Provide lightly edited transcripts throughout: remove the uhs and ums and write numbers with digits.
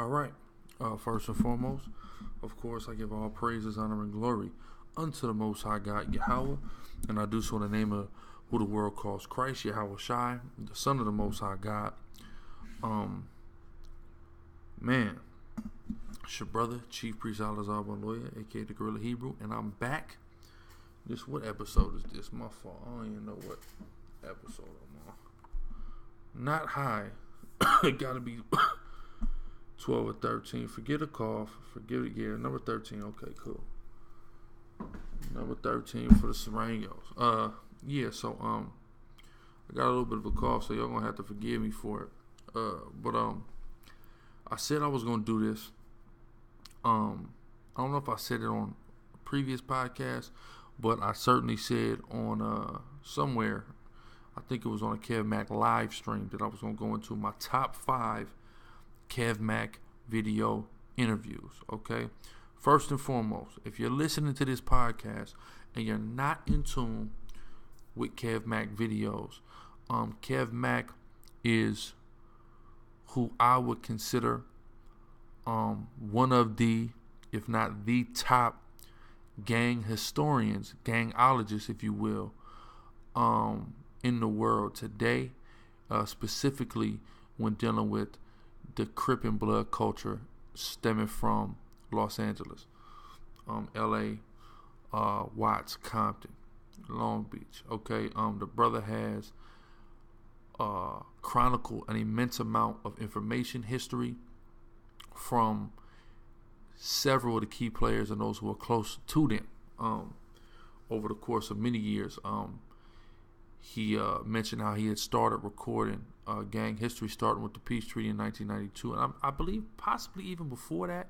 All right. First and foremost, of course, I give all praises, honor, and glory unto the Most High God, Yahweh, and I do so in the name of who the world calls Christ, Yahweh Shai, the Son of the Most High God. Man, it's your brother, Chief Priest Alazar Lawyer, aka the Guerrilla Hebrew, and I'm back. What episode is this? My fault. I don't even know what episode I'm on. Not high. It gotta be 12 or 13. Forget a cough. Forget it. Yeah, number 13. Okay, cool. Number 13 for the Serranos. Yeah, so I got a little bit of a cough, so y'all gonna have to forgive me for it. But I said I was gonna do this. I don't know if I said it on a previous podcast, but I certainly said on somewhere, I think it was on a Kev Mac live stream, that I was gonna go into my top 5 Kev Mac video interviews. Okay, first and foremost, if you're listening to this podcast and you're not in tune with Kev Mac videos, Kev Mac is who I would consider one of the, if not the top gang historians, gangologists, if you will, in the world today, specifically when dealing with the Crip and Blood culture stemming from Los Angeles, LA, Watts, Compton, Long Beach. Okay, the brother has chronicled an immense amount of information, history from several of the key players and those who are close to them over the course of many years. He mentioned how he had started recording gang history starting with the Peace Treaty in 1992, and I believe possibly even before that.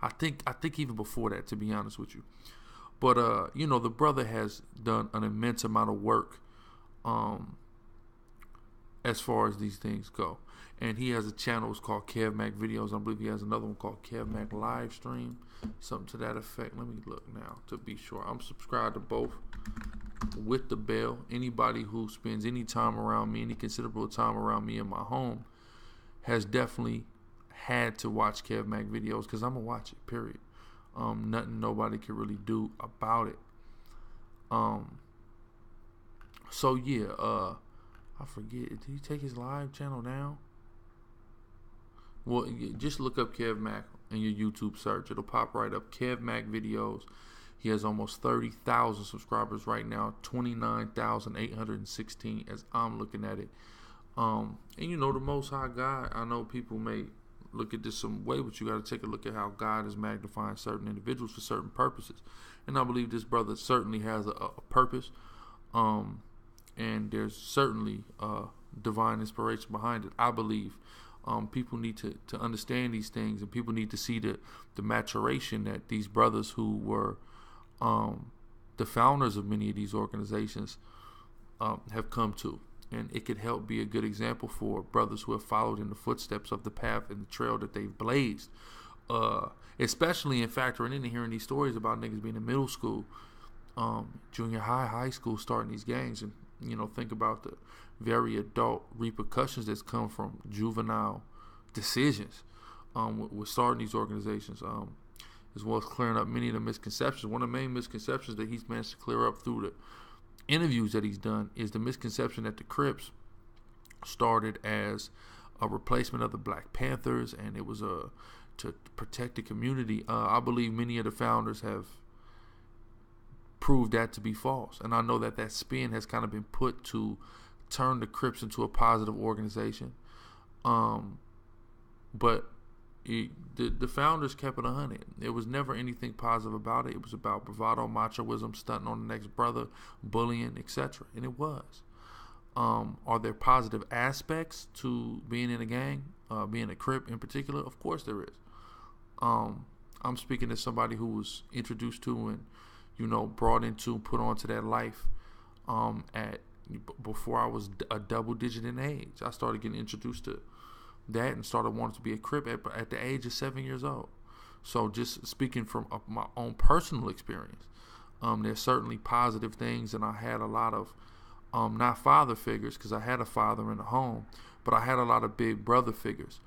I think even before that, to be honest with you. But the brother has done an immense amount of work as far as these things go. And he has a channel, it's called Kev Mac Videos. I believe he has another one called Kev Mac Live Stream, something to that effect. Let me look now to be sure. I'm subscribed to both with the bell. Anybody who spends any time around me, any considerable time around me in my home, has definitely had to watch Kev Mac videos, because I'm going to watch it, period. Nothing nobody can really do about it. So yeah, I forget, did he take his live channel down? Well, just look up Kev Mac in your YouTube search. It'll pop right up. Kev Mac videos. He has almost 30,000 subscribers right now, 29,816 as I'm looking at it. And the Most High God, I know people may look at this some way, but you got to take a look at how God is magnifying certain individuals for certain purposes. And I believe this brother certainly has a purpose. And there's certainly divine inspiration behind it. I believe people need to understand these things, and people need to see the maturation that these brothers who were the founders of many of these organizations have come to. And it could help be a good example for brothers who have followed in the footsteps of the path and the trail that they've blazed. Especially in factoring into hearing these stories about niggas being in middle school, junior high school, starting these gangs. And, think about the very adult repercussions that's come from juvenile decisions with starting these organizations, as well as clearing up many of the misconceptions. One of the main misconceptions that he's managed to clear up through the interviews that he's done is the misconception that the Crips started as a replacement of the Black Panthers, and it was to protect the community. I believe many of the founders have proved that to be false, and I know that spin has kind of been put to turn the Crips into a positive organization. But the founders kept it 100. There was never anything positive about it. It was about bravado, machoism, stunting on the next brother, bullying, etc. And it was. Are there positive aspects to being in a gang, being a Crip in particular? Of course there is. I'm speaking as somebody who was introduced to and brought into, put onto that life before I was a double digit in age. I started getting introduced to that and started wanting to be a Crip at the age of 7 years old. So just speaking from my own personal experience, there's certainly positive things, and I had a lot of not father figures, because I had a father in the home, but I had a lot of big brother figures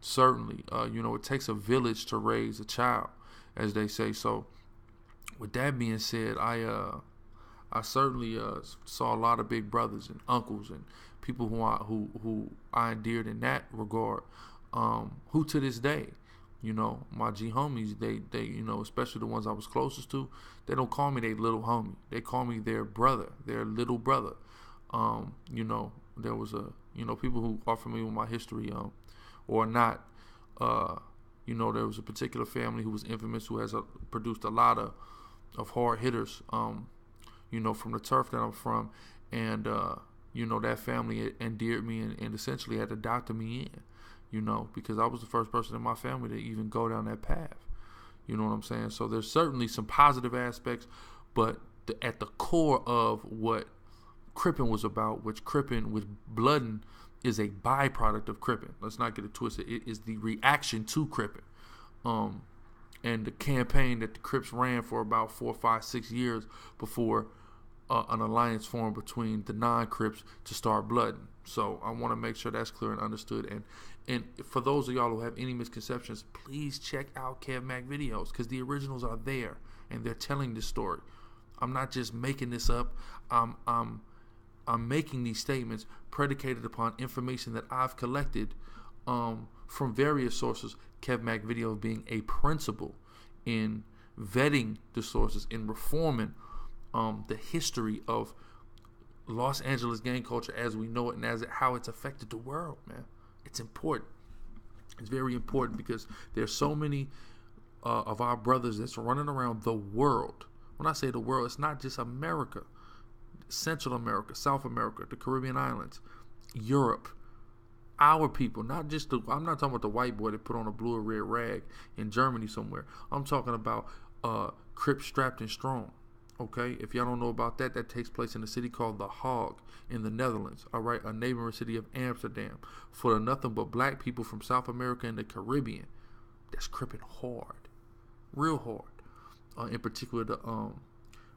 certainly, it takes a village to raise a child, as they say. So, with that being said, I certainly saw a lot of big brothers and uncles and people who I endeared in that regard, who to this day, my G homies, they especially the ones I was closest to, they don't call me their little homie. They call me their brother, their little brother. There was people who are familiar with my history, or not. There was a particular family who was infamous, who has produced a lot of hard hitters, from the turf that I'm from, and that family endeared me and essentially had to doctor me in, because I was the first person in my family to even go down that path. You know what I'm saying? So there's certainly some positive aspects, but at the core of what Crippin' was about, which Crippin' with blooding is a byproduct of Crippin'. Let's not get it twisted. It is the reaction to Crippin'. And the campaign that the Crips ran for about 4, 5, 6 years before an alliance formed between the non-Crips to start blooding. So I want to make sure that's clear and understood. And for those of y'all who have any misconceptions, please check out Kev Mac videos, because the originals are there and they're telling this story. I'm not just making this up. I'm making these statements predicated upon information that I've collected from various sources. Kev Mac video being a principle in vetting the sources, in reforming the history of Los Angeles gang culture as we know it, and how it's affected the world, man. It's important. It's very important, because there's so many of our brothers that's running around the world. When I say the world, it's not just America. Central America, South America, the Caribbean islands, Europe, our people, I'm not talking about the white boy that put on a blue or red rag in Germany somewhere. I'm talking about Crips strapped and strong. Okay, if y'all don't know about that, that takes place in a city called The Hague in the Netherlands. All right, a neighboring city of Amsterdam, full of nothing but black people from South America and the Caribbean. That's crippin' hard, real hard. In particular, the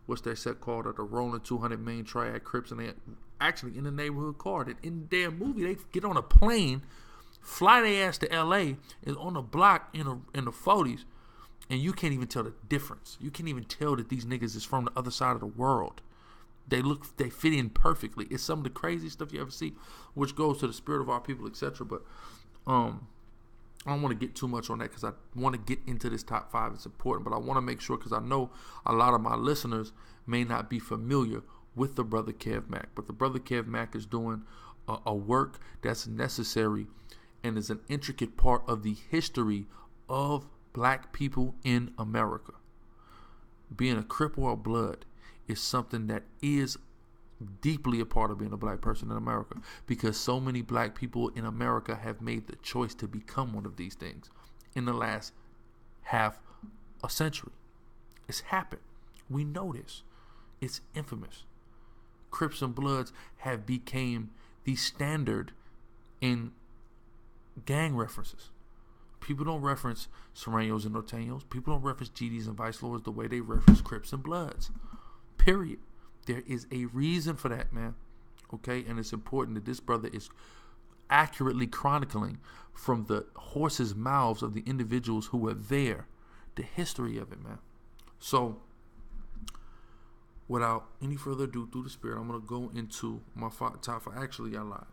what's that set called? The Rolling 200 Main Triad Crips, and they actually in the neighborhood car. That in the damn movie, they get on a plane, fly their ass to L.A., is on the block in the 40s. And you can't even tell the difference. You can't even tell that these niggas is from the other side of the world. They fit in perfectly. It's some of the craziest stuff you ever see, which goes to the spirit of our people, etc. But I don't want to get too much on that, because I want to get into this top 5. It's important, but I want to make sure, because I know a lot of my listeners may not be familiar with the brother Kev Mac. But the brother Kev Mac is doing a work that's necessary and is an intricate part of the history of black people in America. Being a Crip or a Blood is something that is deeply a part of being a black person in America, because so many black people in America have made the choice to become one of these things in the last half a century. It's happened. We know this. It's infamous. Crips and Bloods have became the standard in gang references. People don't reference Serranos and Norteños. People don't reference GDs and Vice Lords the way they reference Crips and Bloods. Period. There is a reason for that, man. Okay? And it's important that this brother is accurately chronicling from the horse's mouths of the individuals who were there the history of it, man. So, without any further ado, through the spirit, I'm going to go into my top 5. Actually, I lied.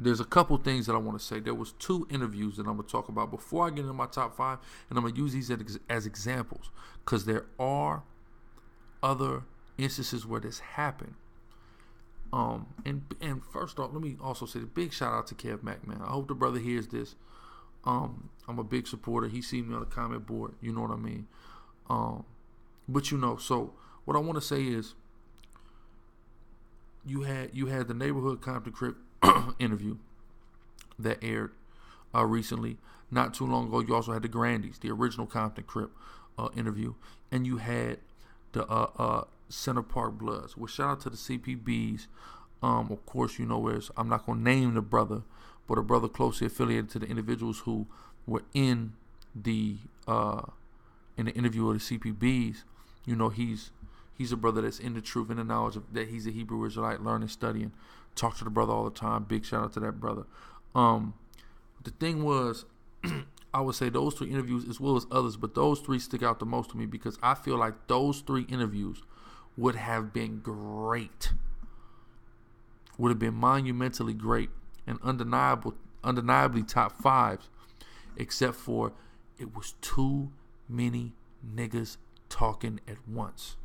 There's a couple things that I want to say. There was 2 interviews that I'm going to talk about before I get into my top 5, and I'm going to use these as examples, because there are other instances where this happened. And first off, let me also say a big shout out to Kev Mac, man. I hope the brother hears this. I'm a big supporter. He seen me on the comment board. You know what I mean? But so what I want to say is, you had the Neighborhood Compton Crip interview that aired recently. Not too long ago, you also had the Grandies, the original Compton Crip interview, and you had the Center Park Bloods. Well, shout out to the CPBs. Of course, I'm not gonna name the brother, but a brother closely affiliated to the individuals who were in the interview of the CPBs. He's a brother that's in the truth, in the knowledge of that he's a Hebrew Israelite, learning, studying. Talk to the brother all the time. Big shout out to that brother. the thing was, I would say those 3 interviews as well as others, but those 3 stick out the most to me because I feel like those 3 interviews would have been great. Would have been monumentally great and undeniably top 5s, except for it was too many niggas talking at once.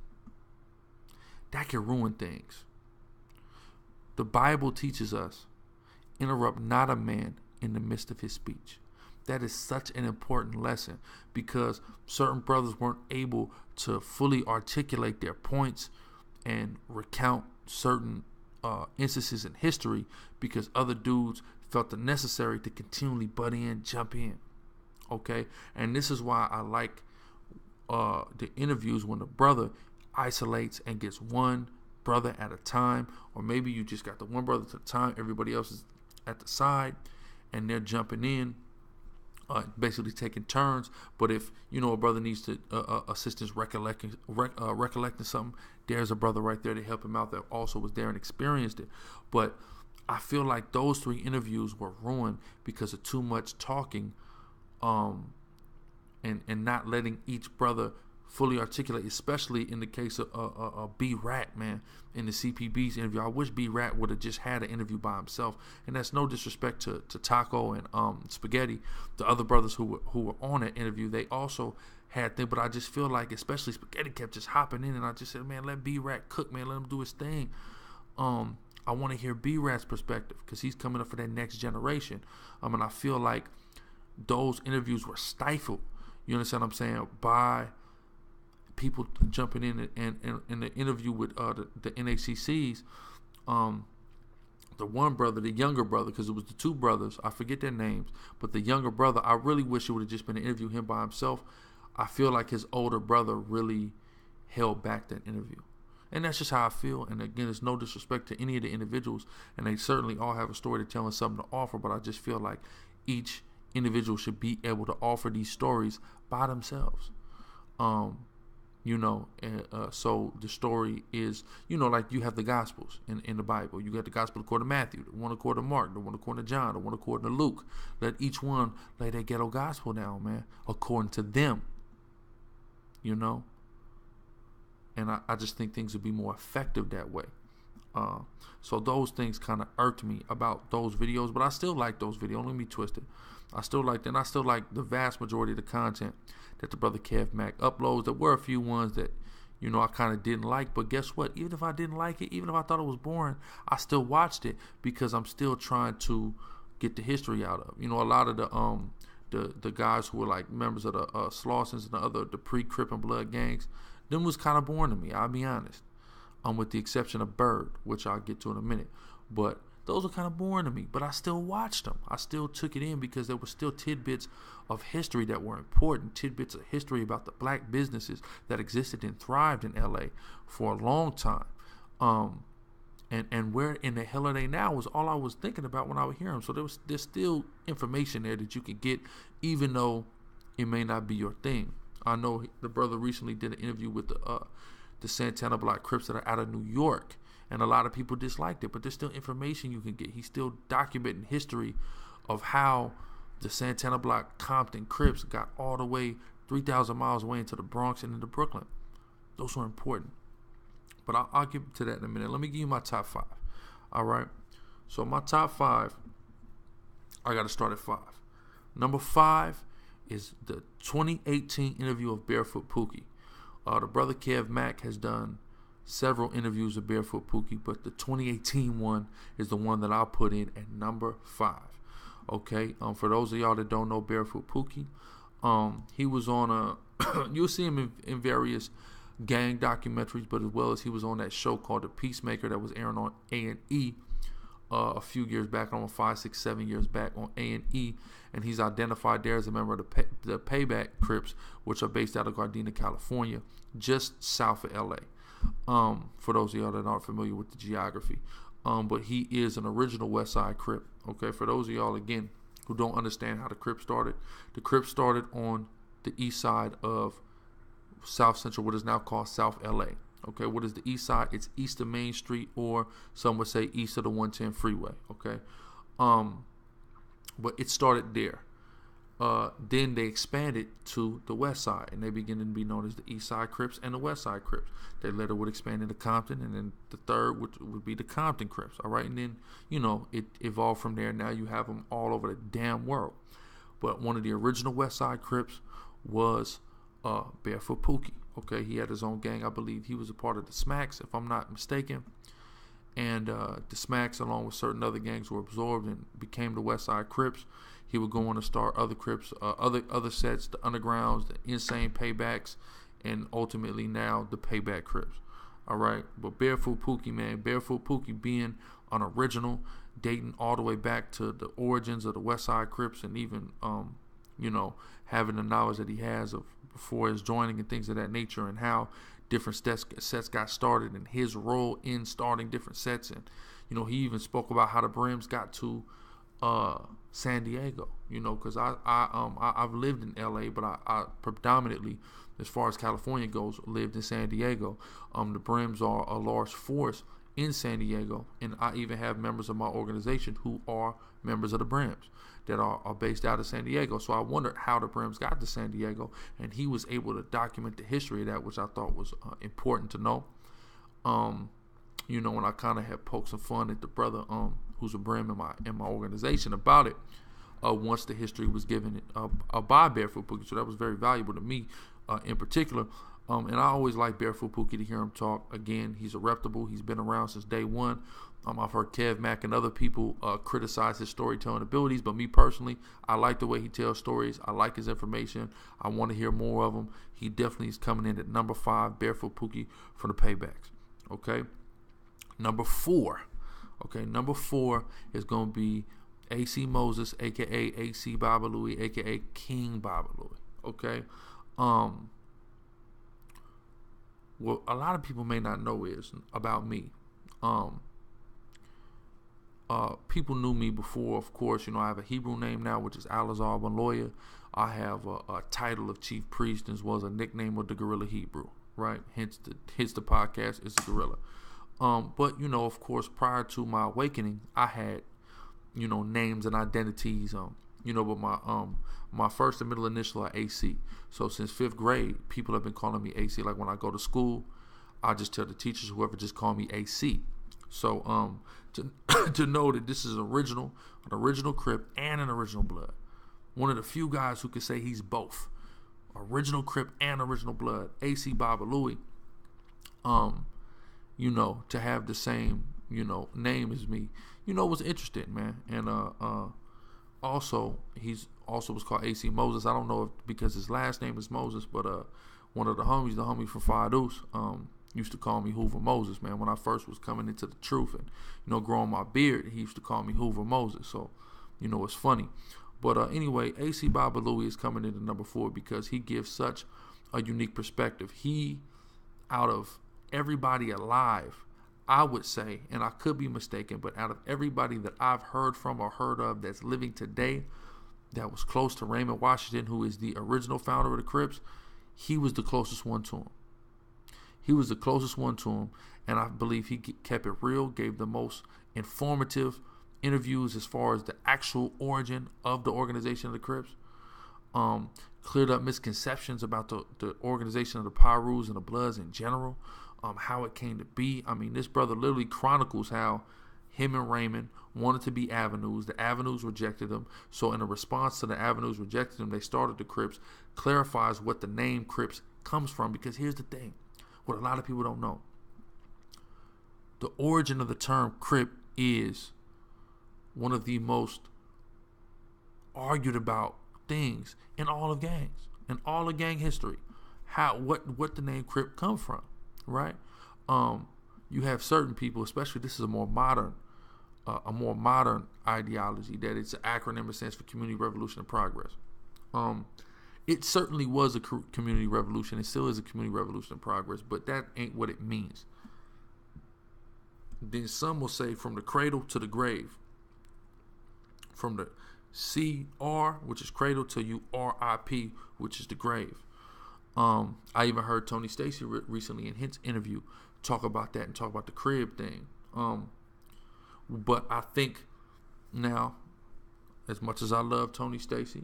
That can ruin things. The Bible teaches us, interrupt not a man in the midst of his speech. That is such an important lesson because certain brothers weren't able to fully articulate their points and recount certain instances in history because other dudes felt it necessary to continually butt in, jump in. Okay? And this is why I like the interviews when the brother isolates and gets one brother at a time, or maybe you just got the one brother at a time, everybody else is at the side and they're jumping in, basically taking turns. But if a brother needs to assistance recollecting something, there's a brother right there to help him out that also was there and experienced it. But I feel like those 3 interviews were ruined because of too much talking, and not letting each brother fully articulate, especially in the case of B Rat, man, in the CPB's interview. I wish B Rat would have just had an interview by himself, and that's no disrespect to Taco and Spaghetti, the other brothers who were on that interview. They also had things, but I just feel like especially Spaghetti kept just hopping in, and I just said, man, let B Rat cook, man, let him do his thing. I want to hear B Rat's perspective because he's coming up for that next generation. And I feel like those interviews were stifled. You understand what I'm saying? By people jumping in and the interview with the NACCs, the one brother, the younger brother, because it was the 2 brothers, I forget their names, but the younger brother, I really wish it would have just been an interview him by himself. I feel like his older brother really held back that interview. And that's just how I feel. And again, it's no disrespect to any of the individuals, and they certainly all have a story to tell and something to offer, but I just feel like each individual should be able to offer these stories by themselves. So the story is, like you have the Gospels in the Bible. You got the Gospel according to Matthew, the one according to Mark, the one according to John, the one according to Luke. Let each one lay their ghetto gospel down, man, according to them. And I just think things would be more effective that way. So those things kind of irked me about those videos, but I still like those videos. Don't let me twist it. I still like them. I still like the vast majority of the content that the brother Kev Mack uploads. There were a few ones that, I kind of didn't like, but guess what? Even if I didn't like it, even if I thought it was boring, I still watched it because I'm still trying to get the history out of. A lot of the guys who were like members of the Slawsons and the pre-Crip and Blood gangs, them was kind of boring to me. I'll be honest. With the exception of Bird, which I'll get to in a minute, but those are kind of boring to me, but I still watched them. I still took it in because there were still tidbits of history that were important, tidbits of history about the black businesses that existed and thrived in LA for a long time. And where in the hell are they now was all I was thinking about when I would hear them. So there's still information there that you could get, even though it may not be your thing. I know the brother recently did an interview with the Santana Block Crips that are out of New York, and a lot of people disliked it, but there's still information you can get. He's still documenting history of how the Santana Block Compton Crips got all the way 3,000 miles away into the Bronx and into Brooklyn. Those were important. But I'll get to that in a minute. Let me give you my top 5. All right? So my top 5, I got to start at 5. Number 5 is the 2018 interview of Barefoot Pookie. The brother Kev Mack has done several interviews of Barefoot Pookie, but the 2018 one is the one that I'll put in at number 5. Okay, for those of y'all that don't know Barefoot Pookie, he was on you'll see him in various gang documentaries, but as well as he was on that show called The Peacemaker that was airing on A&E a few years back, almost 5, 6, 7 years back on A&E, and he's identified there as a member of the Payback Crips, which are based out of Gardena, California, just south of LA. For those of y'all that aren't familiar with the geography, but he is an original West Side Crip. Okay, for those of y'all again who don't understand how the Crips started on the east side of South Central, what is now called South LA. Okay, what is the east side? It's east of Main Street, or some would say east of the 110 freeway. Okay, But it started there. Then they expanded to the West Side, and they began to be known as the East Side Crips and the West Side Crips. They later would expand into Compton, and then the third would be the Compton Crips. All right, and then it evolved from there. Now you have them all over the damn world. But one of the original West Side Crips was Barefoot Pookie. Okay, he had his own gang. I believe he was a part of the Smacks, if I'm not mistaken. And the Smacks, along with certain other gangs, were absorbed and became the West Side Crips. He would go on to start other Crips, other sets, the Undergrounds, the Insane Paybacks, and ultimately now the Payback Crips. All right, but Barefoot Pookie, man, Barefoot Pookie being an original, dating all the way back to the origins of the West Side Crips, and even having the knowledge that he has of before his joining and things of that nature, and how different sets got started, and his role in starting different sets. And he even spoke about how the Brims got to San Diego, because I've lived in LA, but I predominantly, as far as California goes, lived in San Diego. The Brims are a large force in San Diego, and I even have members of my organization who are members of the Brims that are based out of San Diego. So I wondered how the Brims got to San Diego, and he was able to document the history of that, which I thought was important to know. And I kind of had poked some fun at the brother who's a Brim in my organization about it once the history was given by Barefoot Pookie. So that was very valuable to me in particular. And I always like Barefoot Pookie to hear him talk. Again, he's a reputable. He's been around since day one. I've heard Kev Mack and other people criticize his storytelling abilities, but me personally, I like the way he tells stories. I like his information. I want to hear more of him. He definitely is coming in at number 5, Barefoot Pookie for the Paybacks. Okay, number 4. Okay, number 4 is going to be AC Moses, aka AC Baba Louie, aka King Baba Louie. Okay, what a lot of people may not know is about me. People knew me before, of course. I have a Hebrew name now, which is Alazar Ben Lawyer. I have a title of Chief Priest, as well as a nickname of the Guerrilla Hebrew, right? Hence the podcast is the Guerrilla. But of course, prior to my awakening, I had names and identities. But my first and middle initial are AC. So since 5th grade, people have been calling me AC. Like when I go to school, I just tell the teachers, whoever, just call me AC. So to know that this is an original Crip and an original Blood. One of the few guys who can say he's both. Original Crip and original Blood. AC Baba Louie. To have the same, name as me, was interesting, man. And also he's also was called AC Moses. I don't know if because his last name is Moses, but one of the homie from Fadus, used to call me Hoover Moses, man. When I first was coming into the truth and growing my beard, he used to call me Hoover Moses. So it's funny. But anyway, AC Baba Louie is coming into number 4 because he gives such a unique perspective. He, out of everybody alive, I would say, and I could be mistaken, but out of everybody that I've heard from or heard of that's living today that was close to Raymond Washington, who is the original founder of the Crips, he was the closest one to him. And I believe he kept it real, gave the most informative interviews as far as the actual origin of the organization of the Crips, cleared up misconceptions about the organization of the Pyrus and the Bloods in general, how it came to be. I mean, this brother literally chronicles how him and Raymond wanted to be Avenues. The Avenues rejected them. So in a response to the Avenues rejecting them, they started the Crips. Clarifies what the name Crips comes from, because here's the thing. What a lot of people don't know. The origin of the term Crip is one of the most argued about things in all of gangs, in all of gang history. What the name Crip come from, right? You have certain people, especially this is a more modern ideology, that it's an acronym that stands for Community Revolution and Progress. It certainly was a community revolution. It still is a community revolution in progress, but that ain't what it means. Then some will say from the cradle to the grave. From the CR, which is cradle, to URIP, which is the grave. I even heard Tony Stacey recently in his interview talk about that and talk about the crib thing. But I think now, as much as I love Tony Stacy,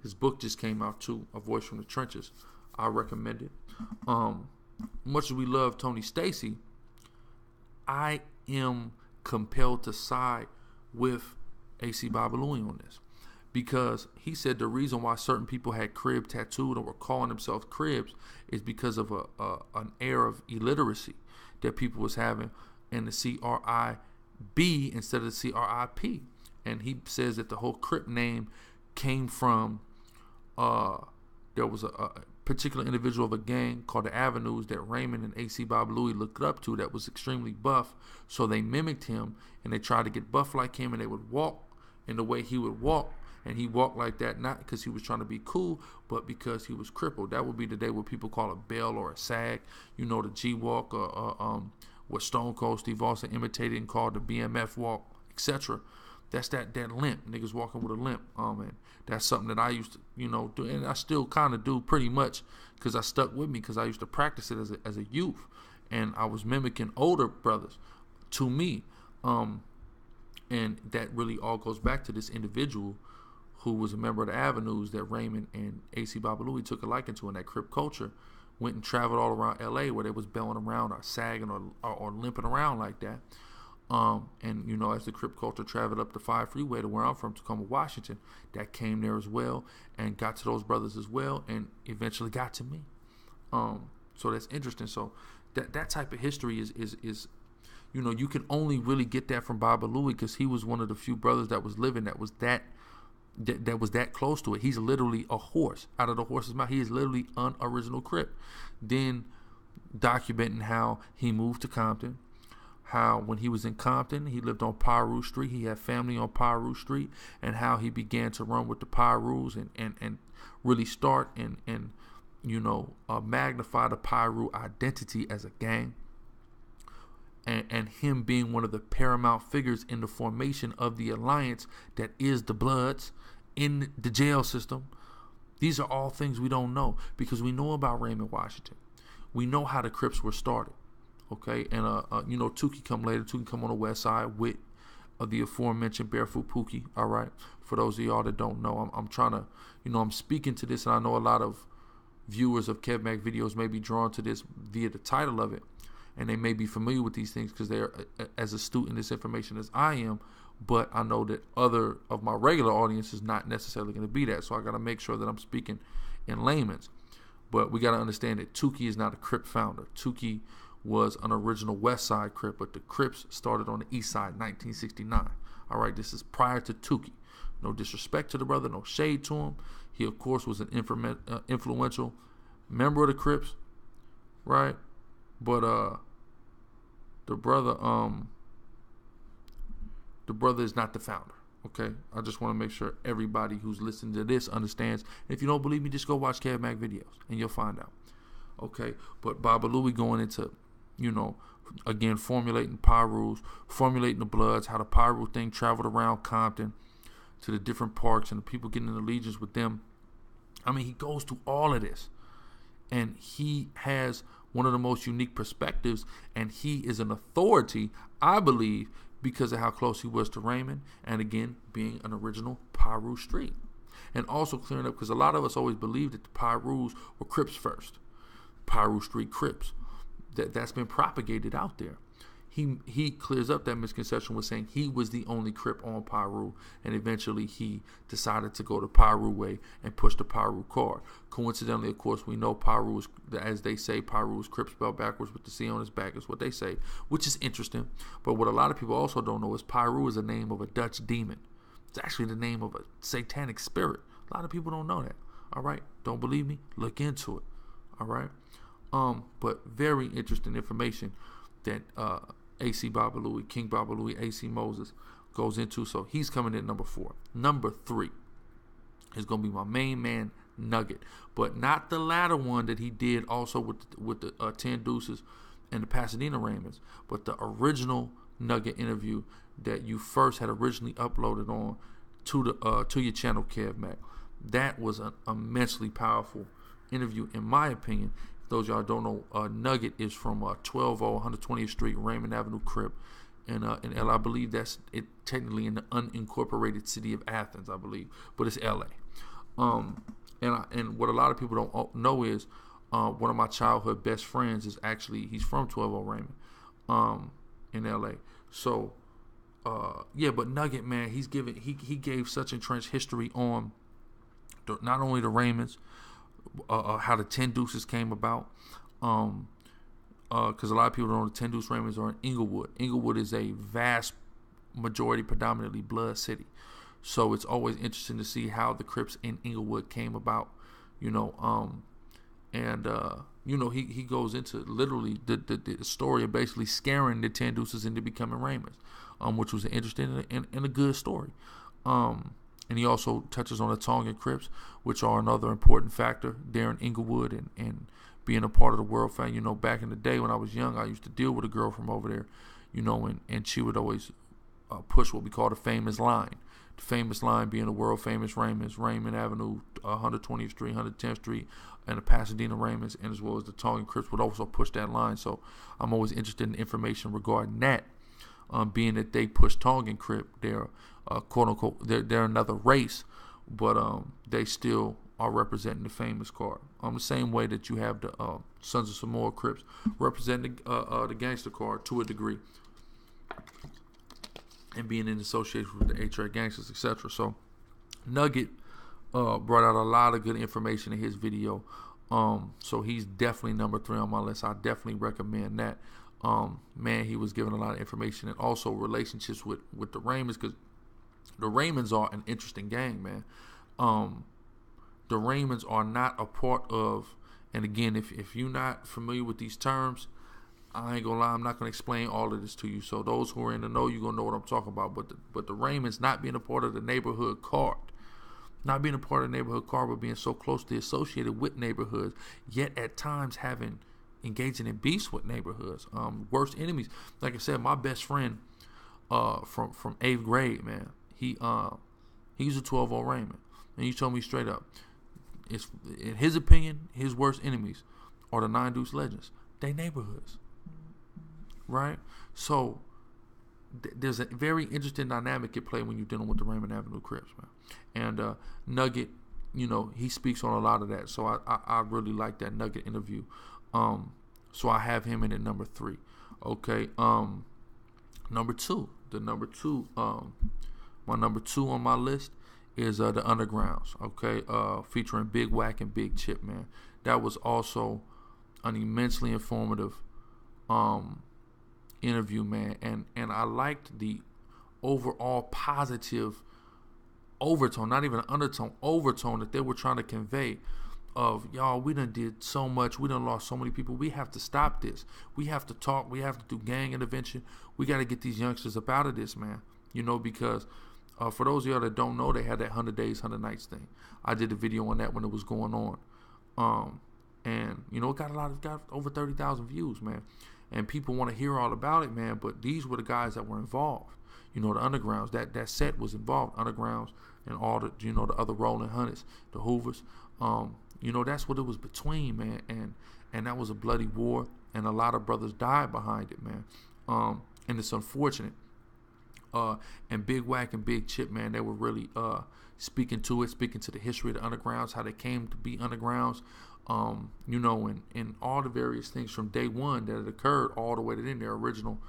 his book just came out too, A Voice from the Trenches. I recommend it. Much as we love Tony Stacy, I am compelled to side with AC Babalui on this, because he said the reason why certain people had crib tattooed or were calling themselves cribs is because of an air of illiteracy that people was having, and the CRIB instead of the CRIP. And he says that the whole Crip name came from there was a particular individual of a gang called the Avenues that Raymond and AC Babalui looked up to that was extremely buff. So they mimicked him and they tried to get buff like him, and they would walk in the way he would walk. And he walked like that not because he was trying to be cool, but because he was crippled. That would be the day what people call a bell or a sag. You know, the G walk, what Stone Cold Steve Austin imitated and called the BMF walk, etc. That's that limp. Niggas walking with a limp. And that's something that I used to, do, and I still kind of do pretty much because I stuck with me because I used to practice it as a youth, and I was mimicking older brothers to me. And that really all goes back to this individual who was a member of the Avenues that Raymond and AC Babalui took a liking to in that Crip culture, went and traveled all around LA where they was belling around or sagging or limping around like that. And as the Crip culture traveled up the 5 freeway to where I'm from, Tacoma, Washington, that came there as well and got to those brothers as well and eventually got to me. So that's interesting. So that type of history is you can only really get that from Babalui because he was one of the few brothers that was living that was that close to it. He's literally a horse out of the horse's mouth. He is literally an original Crip. Then documenting how he moved to Compton, how when he was in Compton, he lived on Piru Street. He had family on Piru Street, and how he began to run with the Pirus and really start and magnify the Piru identity as a gang. And him being one of the paramount figures in the formation of the alliance that is the Bloods in the jail system. These are all things we don't know because we know about Raymond Washington. We know how the Crips were started. Okay, and Tukey come later. Tukey come on the west side with the aforementioned Barefoot Pookie. All right, for those of y'all that don't know, I'm trying to, I'm speaking to this, and I know a lot of viewers of Kev Mac videos may be drawn to this via the title of it, and they may be familiar with these things because they're as astute in this information as I am. But I know that other of my regular audience is not necessarily going to be that, so I got to make sure that I'm speaking in layman's. But we got to understand that Tukey is not a Crip founder. Tukey was an original West Side Crip, but the Crips started on the East Side, 1969. All right, this is prior to Tukey. No disrespect to the brother, no shade to him. He, of course, was an influential member of the Crips, right? But the brother is not the founder. Okay, I just want to make sure everybody who's listening to this understands. And if you don't believe me, just go watch Kev Mac videos and you'll find out. Okay, but Babalui going into, again, formulating Pirus, formulating the Bloods, how the Piru thing traveled around Compton to the different parks and the people getting in allegiance with them. I mean, he goes through all of this, and he has one of the most unique perspectives, and he is an authority, I believe, because of how close he was to Raymond, and again, being an original Piru Street. And also clearing up, because a lot of us always believed that the Pirus were Crips first. Piru Street Crips. That's been propagated out there. He clears up that misconception with saying he was the only Crip on Piru, and eventually he decided to go the Piru way and push the Piru card. Coincidentally, of course, we know Piru is, as they say, Piru is Crip spelled backwards with the C on his back is what they say, which is interesting. But what a lot of people also don't know is Piru is the name of a Dutch demon. It's actually the name of a satanic spirit. A lot of people don't know that. All right, don't believe me? Look into it. All right. But very interesting information that AC Babalui, King Babalui, AC Moses goes into. So he's coming in number 4. Number 3 is going to be my main man, Nugget, but not the latter one that he did also with the 10 Deuces and the Pasadena Raymonds, but the original Nugget interview that you first had originally uploaded on to your channel, Kev Mac. That was an immensely powerful interview, in my opinion. Those y'all don't know, Nugget is from 120 120th Street, Raymond Avenue, Crip, in LA. I believe that's it technically in the unincorporated city of Athens, I believe, but it's LA. And what a lot of people don't know is one of my childhood best friends is actually, he's from 12 Raymond in LA. So but Nugget, man, he gave such entrenched history on not only the Raymonds, how the 10 Deuces came about, because a lot of people don't know the 10 Deuce Raymonds are in Inglewood. Inglewood is a vast majority, predominantly blood city. So it's always interesting to see how the Crips in Inglewood came about, you know. He goes into literally the story of basically scaring the 10 Deuces into becoming Raymonds, which was an interesting and a good story. And he also touches on the Tongan Crips, which are another important factor there in Inglewood and being a part of the world family. You know, back in the day when I was young, I used to deal with a girl from over there, you know, and she would always push what we call the famous line. The famous line being the world famous Raymonds, Raymond Avenue, 120th Street, 110th Street, and the Pasadena Raymonds, and as well as the Tongan Crips would also push that line. So I'm always interested in information regarding that, being that they push Tongan Crip. They're quote unquote, they're another race, but they still are representing the famous card. The same way that you have the Sons of Samoa Crips representing the gangster card to a degree, and being in association with the H-Track gangsters, etc. So Nugget brought out a lot of good information in his video. So he's definitely number 3 on my list. I definitely recommend that. Man, he was giving a lot of information, and also relationships with the Raymonds, because the Raymonds are an interesting gang, man. The Raymonds are not a part of, and again, if you're not familiar with these terms, I ain't gonna lie, I'm not gonna explain all of this to you. So those who are in the know, you're gonna know what I'm talking about. But the Raymonds not being a part of the neighborhood card, but being so closely associated with neighborhoods, yet at times engaging in beefs with neighborhoods, worst enemies. Like I said, my best friend from 8th grade, man, he's a 12 Raymond, and he told me straight up, it's in his opinion, his worst enemies are the 9 Deuce Legends. They neighborhoods. Right? So there's a very interesting dynamic at play when you're dealing with the Raymond Avenue Crips, man. And Nugget, you know, he speaks on a lot of that. So I really like that Nugget interview. So I have him in at number 3. Okay. Number 2. My number 2 on my list is the Undergrounds. Okay. Featuring Big Wack and Big Chip, man. That was also an immensely informative interview, man, and I liked the overall positive overtone, not even an undertone, overtone that they were trying to convey of, y'all, we done did so much, we done lost so many people, we have to stop this, we have to talk, we have to do gang intervention, we got to get these youngsters up out of this, man, you know, because for those of y'all that don't know, they had that 100 days, 100 nights thing. I did a video on that when it was going on, and you know, it got over 30,000 views, man. And people want to hear all about it, man. But these were the guys that were involved. You know, the Undergrounds. That set was involved. Undergrounds and all the, you know, the other Rolling Hunters, the Hoovers. You know, that's what it was between, man. And that was a bloody war. And a lot of brothers died behind it, man. And it's unfortunate. And Big Wack and Big Chip, man, they were really speaking to the history of the Undergrounds, how they came to be Undergrounds. You know, and all the various things from day one that had occurred all the way to then, their original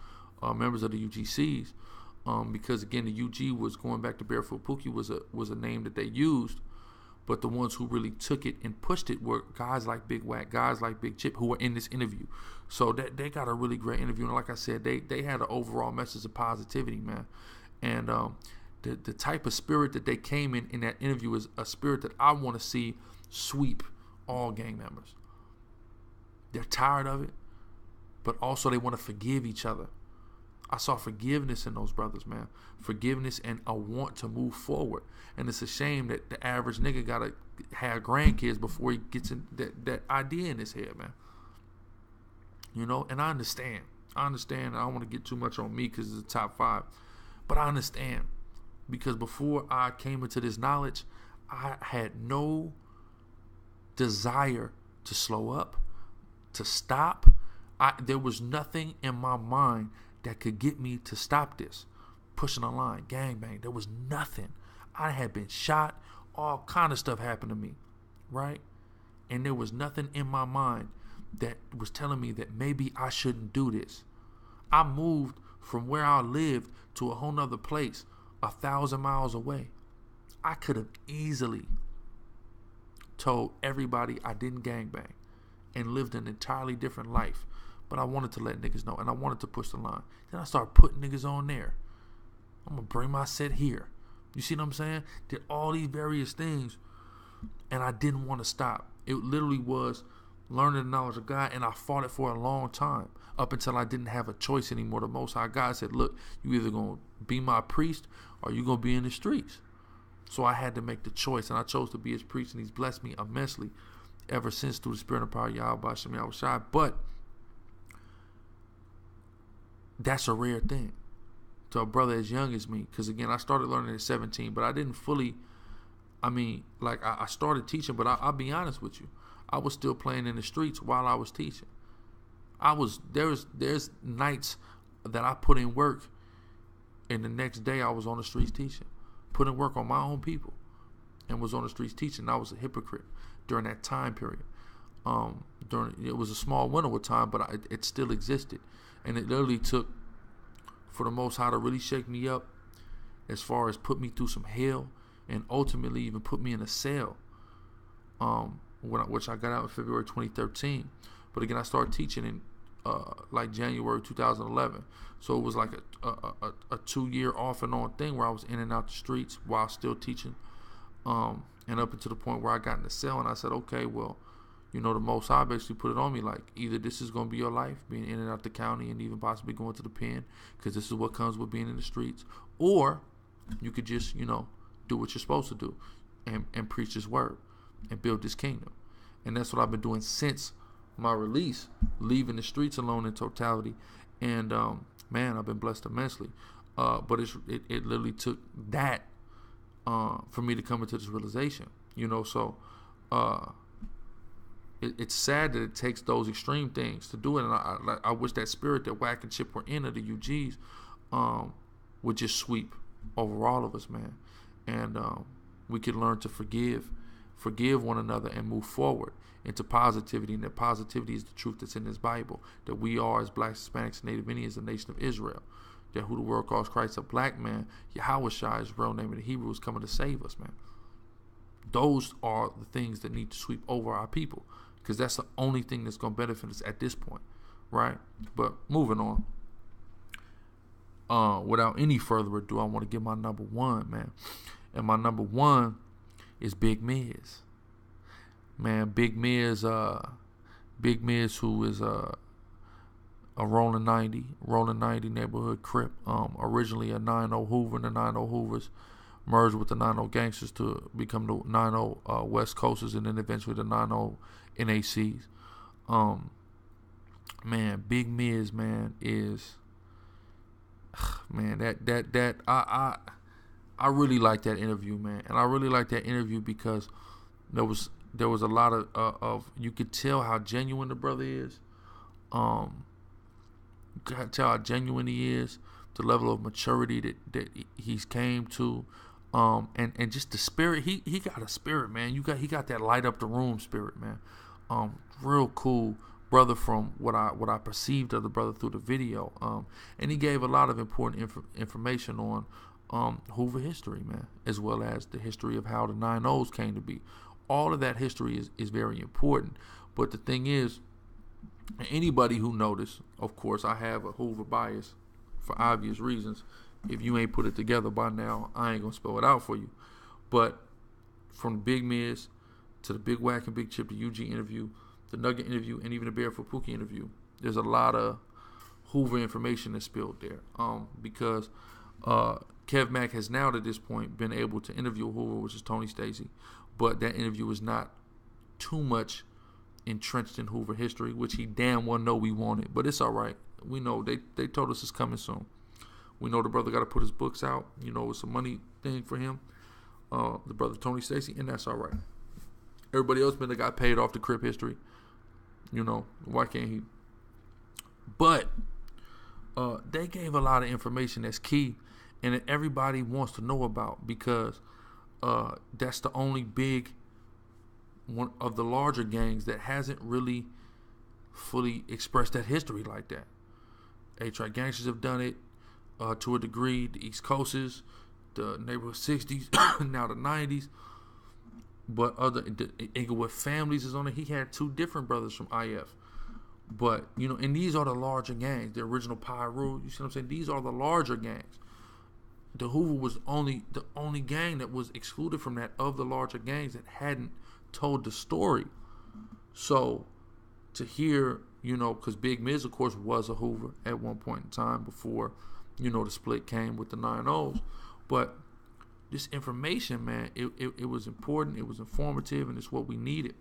members of the UGCs, because again, the UG was going back to Barefoot Pookie was a name that they used, but the ones who really took it and pushed it were guys like Big Wack, guys like Big Chip, who were in this interview. So that they got a really great interview, and like I said, they had an overall message of positivity, man, and the type of spirit that they came in that interview is a spirit that I want to see sweep all gang members. They're tired of it, but also they want to forgive each other. I saw forgiveness in those brothers, man. Forgiveness and a want to move forward. And it's a shame that the average nigga gotta have grandkids before he gets in that idea in his head, man. You know, and I understand. I don't want to get too much on me because it's the top 5, but I understand, because before I came into this knowledge, I had no desire to slow up, to stop. There was nothing in my mind that could get me to stop this. Pushing a line, gangbang. There was nothing. I had been shot. All kind of stuff happened to me, right? And there was nothing in my mind that was telling me that maybe I shouldn't do this. I moved from where I lived to a whole nother place 1,000 miles away. I could have easily told everybody I didn't gangbang and lived an entirely different life. But I wanted to let niggas know, and I wanted to push the line. Then I started putting niggas on there. I'm going to bring my set here. You see what I'm saying? Did all these various things, and I didn't want to stop. It literally was learning the knowledge of God, and I fought it for a long time, up until I didn't have a choice anymore. The Most High God said, look, you either going to be my priest or you're going to be in the streets. So I had to make the choice, and I chose to be his priest, and he's blessed me immensely ever since through the spirit and power of Yahweh Shem Yahushai. But that's a rare thing to a brother as young as me, because again, I started learning at 17, but I didn't fully, I started teaching, but I'll be honest with you, I was still playing in the streets while I was teaching. There's nights that I put in work, and the next day I was on the streets teaching, putting work on my own people, and was on the streets teaching. I was a hypocrite during that time period. It was a small window of time, but it still existed, and it literally took for the Most High to really shake me up, as far as put me through some hell, and ultimately even put me in a cell, which I got out in February 2013. But again, I started teaching in January 2011. So it was like a 2-year off and on thing where I was in and out the streets while still teaching, and up until the point where I got in the cell, and I said, okay, well, the Most High basically put it on me, like, either this is going to be your life, being in and out the county and even possibly going to the pen, because this is what comes with being in the streets, or you could just, do what you're supposed to do and preach this word and build this kingdom. And that's what I've been doing since my release, leaving the streets alone in totality. And, man, I've been blessed immensely. But it literally took that for me to come into this realization, so it's sad that it takes those extreme things to do it, and I wish that spirit that Wack and Chip were in, of the UGs, would just sweep over all of us, man, and we could learn to forgive one another and move forward into positivity, and that positivity is the truth that's in this Bible, that we are, as blacks, Hispanics, Native Indians, the nation of Israel, that who the world calls Christ a black man, Yahushua, his real name in the Hebrew, is coming to save us, man. Those are the things that need to sweep over our people, because that's the only thing that's going to benefit us at this point, right? But moving on, without any further ado, I want to give my number one, man. And my number one is Big Miz. Man, Big Miz, who is a Rolling 90 neighborhood Crip, originally a 9-0 Hoover, and the 9-0 Hoovers merged with the 9-0 Gangsters to become the 9-0 West Coasters, and then eventually the 9-0 NACs. Man, Big Miz, man, is, man, that I really like that interview, man, and I really like that interview because there was a lot of you could tell how genuine the brother is. You could tell how genuine he is, the level of maturity that he's came to. And just the spirit, he got a spirit, man. He got that light up the room spirit, man. Real cool brother from what I perceived of the brother through the video. And he gave a lot of important information on Hoover history, man, as well as the history of how the 9-0s came to be. All of that history is very important. But the thing is, anybody who noticed, of course, I have a Hoover bias for obvious reasons. If you ain't put it together by now, I ain't gonna spell it out for you. But from Big Miz to the Big Wack and Big Chip, the UG interview, the Nugget interview, and even the Barefoot Pookie interview, there's a lot of Hoover information that's spilled there. Because Kev Mack has now to this point been able to interview Hoover, which is Tony Stacey, but that interview is not too much entrenched in Hoover history, which he damn well know we wanted. But it's all right. We know they told us it's coming soon. We know the brother got to put his books out. It's a money thing for him. The brother Tony Stacey, and that's all right. Everybody else got paid off the Crip history. Why can't he? But they gave a lot of information that's key and that everybody wants to know about, because that's the only big one of the larger gangs that hasn't really fully expressed that history like that. A-Track gangsters have done it to a degree. The East Coasters, the neighborhood 60s, now the 90s. But the Inglewood families is on it. He had 2 different brothers from IF. But, you know, and these are the larger gangs. The original Pyru, you see what I'm saying? These are the larger gangs. The Hoover was the only gang that was excluded from that of the larger gangs that hadn't told the story. So to hear, you know, because Big Miz, of course, was a Hoover at one point in time before, you know, the split came with the 9-0s. But this information, man, it was important, it was informative, and it's what we needed.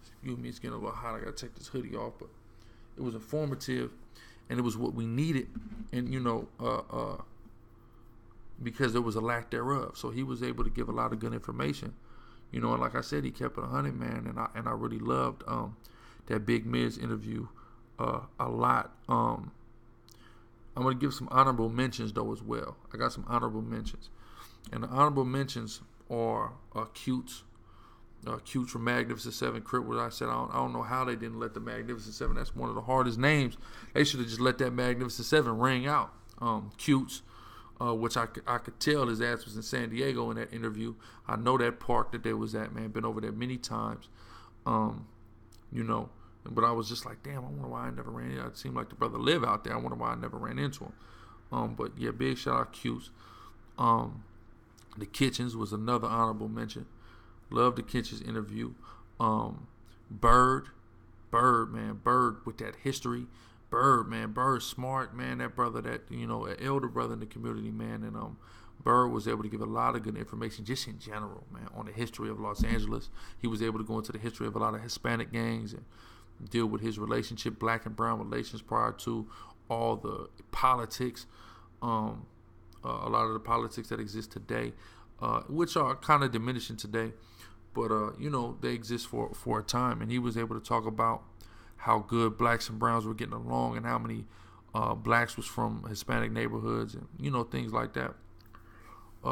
Excuse me, it's getting a little hot. I gotta take this hoodie off, but it was informative, and it was what we needed, and you know, because there was a lack thereof. So he was able to give a lot of good information, you know. And like I said, he kept it 100, man, and I really loved that Big Miz interview a lot. I'm gonna give some honorable mentions though as well. I got some honorable mentions, and the honorable mentions are Cutes. Cutes from Magnificent Seven. Crip, what I said, I don't know how they didn't let the Magnificent Seven. That's one of the hardest names. They should have just let that Magnificent Seven ring out. Cutes, which I could tell his ass was in San Diego in that interview. I know that park that they was at, man. Been over there many times. You know, but I was just like, damn, I wonder why I never ran into him. It seemed like the brother live out there. I wonder why I never ran into him. But yeah, big shout out Cutes. The Kitchens was another honorable mention. Love the Kitchens interview. Bird, man, Bird with that history. Bird smart, man. That brother, that, you know, an elder brother in the community, man. And Bird was able to give a lot of good information just in general, man, on the history of Los Angeles. He was able to go into the history of a lot of Hispanic gangs and deal with his relationship, black and brown relations prior to all the politics, a lot of the politics that exist today, which are kind of diminishing today. But, you know, they exist for a time. And he was able to talk about how good blacks and browns were getting along and how many blacks was from Hispanic neighborhoods and, you know, things like that.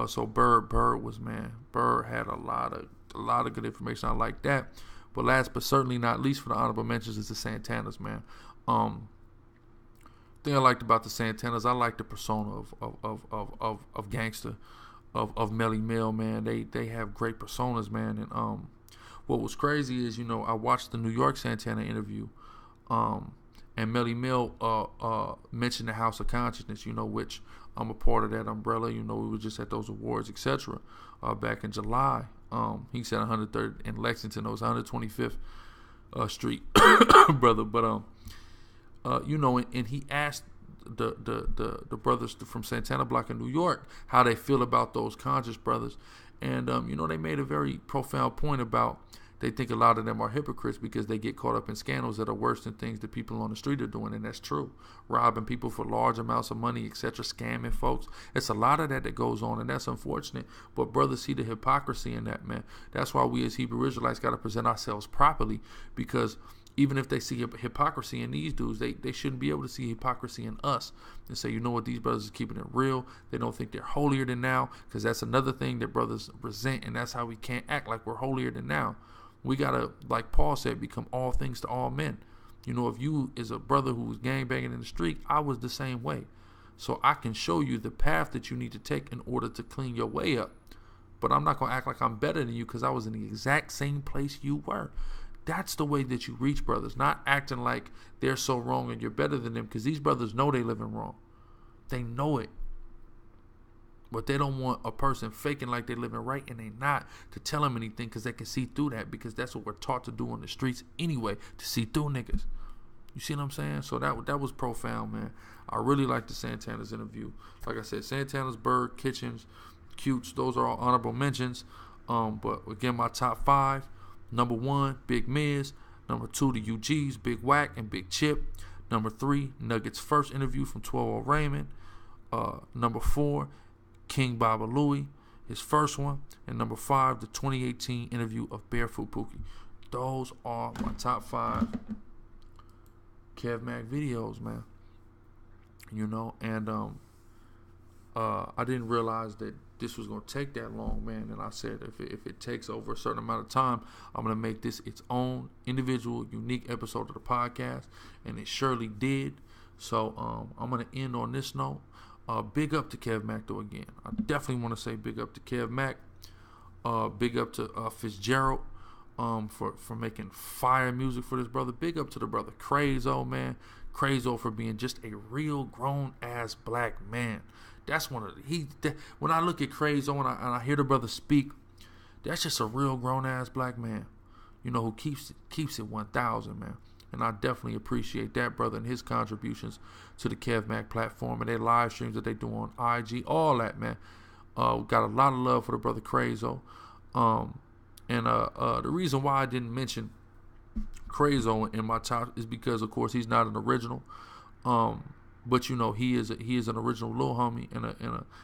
So Bird had a lot of good information. I like that. But last but certainly not least for the honorable mentions is the Santanas, man. Thing I liked about the Santanas, I like the persona of gangster. Of Melly Mel, man. They have great personas, man. And what was crazy is, you know, I watched the New York Santana interview, and Melly Mel mentioned the House of Consciousness, you know, which I'm a part of that umbrella. You know, we were just at those awards, etc. Back in July. He said 103rd in Lexington. It was 125th Street, brother. But you know, and he asked the brothers from Santana Block in New York how they feel about those conscious brothers, and you know, they made a very profound point about they think a lot of them are hypocrites because they get caught up in scandals that are worse than things that people on the street are doing, and that's true. Robbing people for large amounts of money, etc., scamming folks. It's a lot of that goes on, and that's unfortunate. But brothers see the hypocrisy in that, man. That's why we as Hebrew Israelites got to present ourselves properly, because even if they see hypocrisy in these dudes, they shouldn't be able to see hypocrisy in us and say, you know what, these brothers are keeping it real. They don't think they're holier than now, because that's another thing that brothers resent, and that's how we can't act like we're holier than now. We got to, like Paul said, become all things to all men. You know, if you is a brother who was gangbanging in the street, I was the same way. So I can show you the path that you need to take in order to clean your way up. But I'm not going to act like I'm better than you because I was in the exact same place you were. That's the way that you reach brothers, not acting like they're so wrong and you're better than them, because these brothers know they living wrong. They know it. But they don't want a person faking like they're living right and they not to tell them anything, because they can see through that, because that's what we're taught to do on the streets anyway, to see through niggas. You see what I'm saying? So that was profound, man. I really like the Santana's interview. Like I said, Santana's, Bird, Kitchens, Cutes, those are all honorable mentions. But again, my top 5. Number 1, Big Miz. Number 2, the UGs, Big Whack and Big Chip. Number 3, Nuggets' first interview from 12 Raymond. Number 4, King Baba Louie, his first one. And number 5, the 2018 interview of Barefoot Pookie. Those are my top 5 Kev Mac videos, man. You know, and I didn't realize that this was going to take that long, man. And I said, if it takes over a certain amount of time, I'm going to make this its own individual, unique episode of the podcast. And it surely did. So I'm going to end on this note. Big up to Kev Mac, though, again. I definitely want to say big up to Kev Mac. Big up to Fitzgerald for making fire music for this brother. Big up to the brother Crazo, man. Crazo for being just a real grown-ass black man. That's one of the, when I look at Crazo and I hear the brother speak, that's just a real grown-ass black man, you know, who keeps it 1,000, man. And I definitely appreciate that brother and his contributions to the Kev Mac platform and their live streams that they do on IG, all that, man. We got a lot of love for the brother Crazo. And the reason why I didn't mention Crazo in my top is because, of course, he's not an original. But you know, he is an original little homie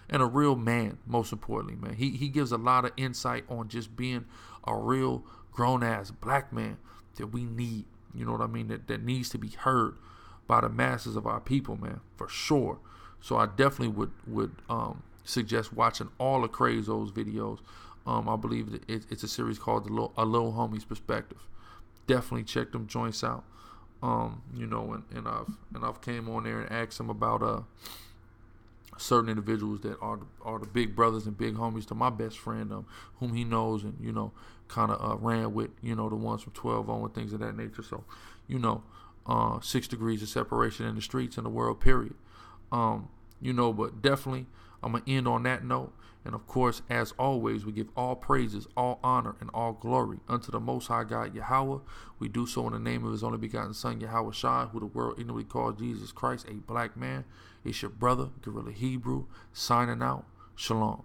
and a real man. Most importantly, man, he gives a lot of insight on just being a real grown ass black man that we need. You know what I mean? That needs to be heard by the masses of our people, man, for sure. So I definitely would suggest watching all of Crazo's videos. I believe that it's a series called A Little Homie's Perspective. Definitely check them joints out. You know, and I've came on there and asked him about certain individuals that are the big brothers and big homies to my best friend, whom he knows and, you know, kind of ran with, you know, the ones from 12 on and things of that nature. So, you know, 6 degrees of separation in the streets and the world, period. You know, but definitely I'm going to end on that note. And of course, as always, we give all praises, all honor, and all glory unto the Most High God, Yahweh. We do so in the name of His only begotten Son, Yahweh Shai, who the world ignorantly calls Jesus Christ, a black man. It's your brother, Guerrilla Hebrew, signing out. Shalom.